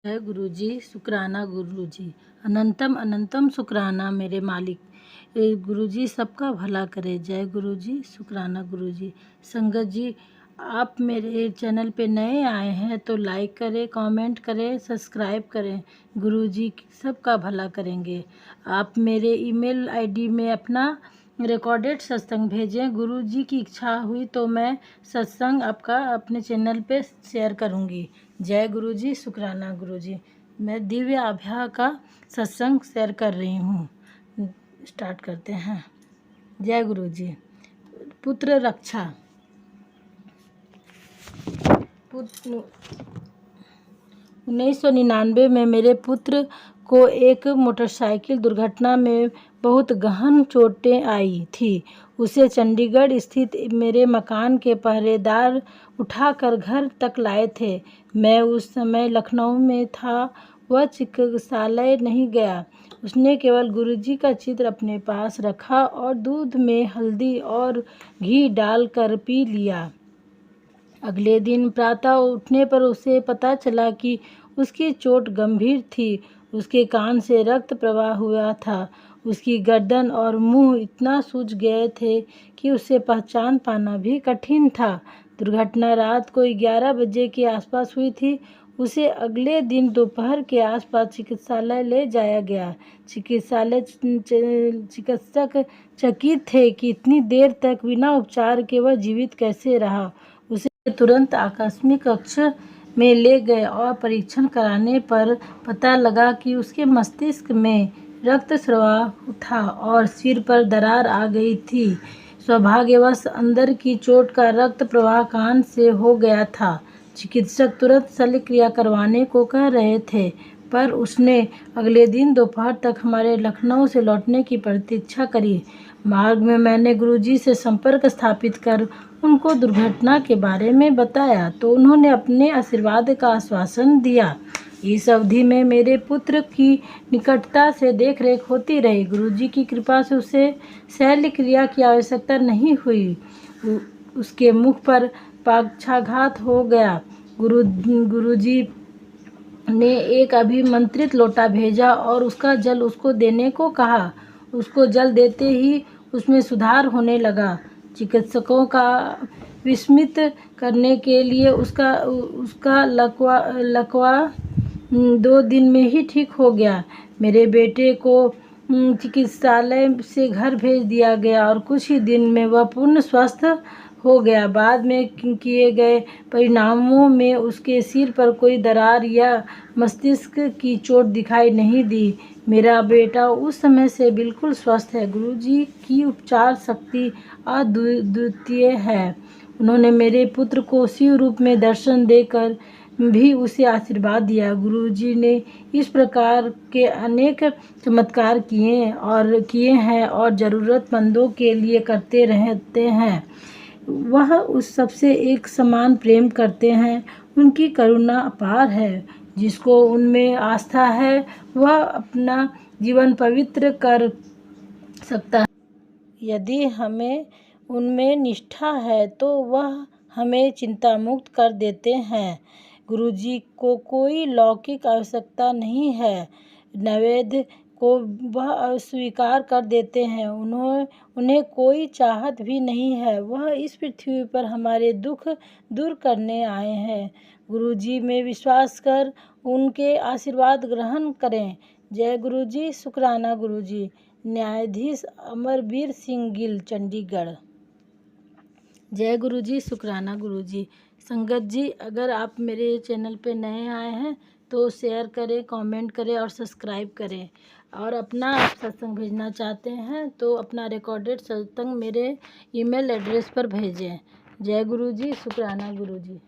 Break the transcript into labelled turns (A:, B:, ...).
A: जय गुरु जी, शुक्राना गुरु जी। अनंतम अनंतम शुक्राना मेरे मालिक। गुरु जी सबका भला करे। जय गुरु जी, शुक्राना गुरु जी। संगत जी, आप मेरे चैनल पे नए आए हैं तो लाइक करें, कमेंट करें, सब्सक्राइब करें। गुरु जी सबका भला करेंगे। आप मेरे ईमेल आईडी में अपना रिकॉर्डेड सत्संग भेजें। गुरु जी की इच्छा हुई तो मैं सत्संग आपका अपने चैनल पे शेयर करूँगी। जय गुरु जी, शुक्राना गुरु जी। मैं दिव्य आभा का सत्संग शेयर कर रही हूँ। स्टार्ट करते हैं। जय गुरु जी। पुत्र रक्षा। 1999 में मेरे पुत्र को एक मोटरसाइकिल दुर्घटना में बहुत गहन चोटें आई थी। उसे चंडीगढ़ स्थित मेरे मकान के पहरेदार उठाकर घर तक लाए थे। मैं उस समय लखनऊ में था। वह चिकित्सालय नहीं गया। उसने केवल गुरुजी का चित्र अपने पास रखा और दूध में हल्दी और घी डालकर पी लिया। अगले दिन प्रातः उठने पर उसे पता चला कि उसकी चोट गंभीर थी। उसके कान से रक्त प्रवाह हुआ था। उसकी गर्दन और मुंह इतना सूज गए थे कि उसे पहचान पाना भी कठिन था। दुर्घटना रात को 11 बजे के आसपास हुई थी। उसे अगले दिन दोपहर के आसपास चिकित्सालय ले जाया गया। चिकित्सक चकित थे कि इतनी देर तक बिना उपचार के वह जीवित कैसे रहा। उसे तुरंत आकस्मिक कक्ष में ले गए और परीक्षण कराने पर पता लगा कि उसके मस्तिष्क में रक्त स्राव था और सिर पर दरार आ गई थी। सौभाग्यवश अंदर की चोट का रक्त प्रवाह कान से हो गया था। चिकित्सक तुरंत शल्य क्रिया करवाने को कह रहे थे, पर उसने अगले दिन दोपहर तक हमारे लखनऊ से लौटने की प्रतीक्षा करी। मार्ग में मैंने गुरुजी से संपर्क स्थापित कर उनको दुर्घटना के बारे में बताया तो उन्होंने अपने आशीर्वाद का आश्वासन दिया। इस अवधि में मेरे पुत्र की निकटता से देखरेख होती रही। गुरुजी की कृपा से उसे शल्य क्रिया की आवश्यकता नहीं हुई। उसके मुख पर पक्षाघात हो गया। गुरुजी ने एक अभिमंत्रित लोटा भेजा और उसका जल उसको देने को कहा। उसको जल देते ही उसमें सुधार होने लगा। चिकित्सकों का विस्मित करने के लिए उसका लकवा 2 दिन में ही ठीक हो गया। मेरे बेटे को चिकित्सालय से घर भेज दिया गया और कुछ ही दिन में वह पूर्ण स्वस्थ हो गया। बाद में किए गए परिणामों में उसके सिर पर कोई दरार या मस्तिष्क की चोट दिखाई नहीं दी। मेरा बेटा उस समय से बिल्कुल स्वस्थ है। गुरुजी की उपचार शक्ति अद्वितीय है। उन्होंने मेरे पुत्र को शिव रूप में दर्शन देकर भी उसे आशीर्वाद दिया। गुरुजी ने इस प्रकार के अनेक चमत्कार किए हैं और ज़रूरतमंदों के लिए करते रहते हैं। वह उस सबसे एक समान प्रेम करते हैं। उनकी करुणा अपार है। जिसको उनमें आस्था है वह अपना जीवन पवित्र कर सकता है। यदि हमें उनमें निष्ठा है तो वह हमें चिंता मुक्त कर देते हैं। गुरुजी को कोई लौकिक आवश्यकता नहीं है। नैवेद्य को वह अस्वीकार कर देते हैं। उन्हें कोई चाहत भी नहीं है। वह इस पृथ्वी पर हमारे दुख दूर करने आए हैं। गुरुजी में विश्वास कर उनके आशीर्वाद ग्रहण करें। जय गुरुजी, शुक्राना गुरुजी। न्यायाधीश अमरवीर सिंह गिल, चंडीगढ़। जय गुरुजी, शुक्राना गुरुजी। संगत जी, अगर आप मेरे चैनल पे नए आए हैं तो शेयर करें, कमेंट करें और सब्सक्राइब करें। और अपना आप सत्संग भेजना चाहते हैं तो अपना रिकॉर्डेड सत्संग मेरे ईमेल एड्रेस पर भेजें। जय गुरुजी, शुक्राना गुरुजी।